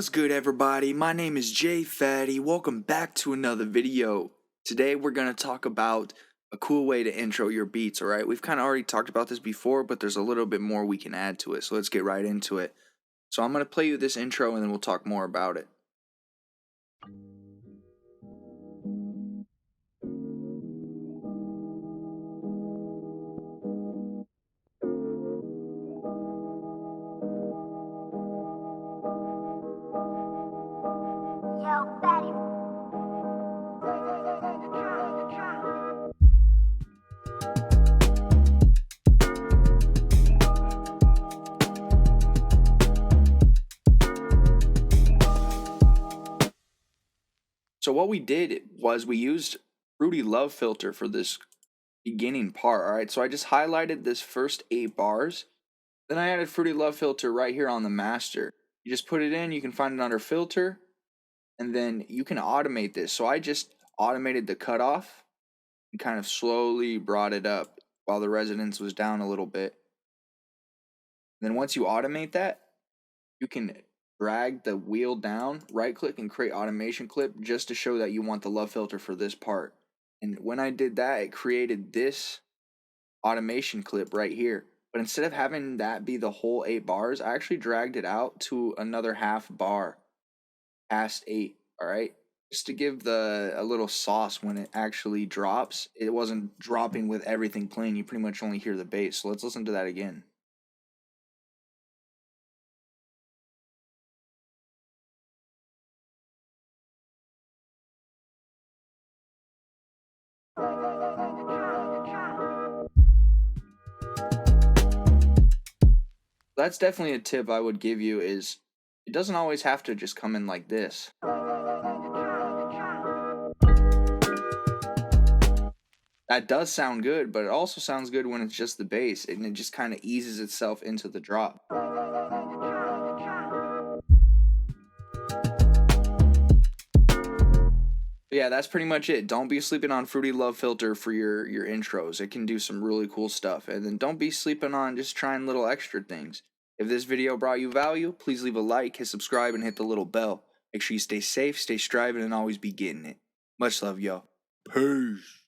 What's good, everybody? My name is Jay Fatty. Welcome back to another video. Today we're going to talk about a cool way to intro your beats, alright? We've kind of already talked about this before, but there's a little bit more we can add to it, so let's get right into it. So I'm going to play you this intro and then we'll talk more about it. Yo, Fatty. So what we did was we used Fruity Love Filter for this beginning part, alright? So I just highlighted this first 8 bars. Then I added Fruity Love Filter right here on the master. You just put it in, you can find it under Filter, and then you can automate this. So I just automated the cutoff and kind of slowly brought it up while the resonance was down a little bit. Then once you automate that, you can drag the wheel down, right click and create automation clip just to show that you want the love filter for this part. And when I did that, it created this automation clip right here. But instead of having that be the whole 8 bars, I actually dragged it out to another half bar past 8, all right? Just to give a little sauce when it actually drops. It wasn't dropping with everything playing. You pretty much only hear the bass. So let's listen to that again. That's definitely a tip I would give you, is it doesn't always have to just come in like this. That does sound good, but it also sounds good when it's just the bass and it just kind of eases itself into the drop. Yeah, that's pretty much it. Don't be sleeping on Fruity Love Filter for your intros. It can do some really cool stuff. And then don't be sleeping on just trying little extra things. If this video brought you value, please leave a like, hit subscribe, and hit the little bell. Make sure you stay safe, stay striving, and always be getting it. Much love, yo. Peace.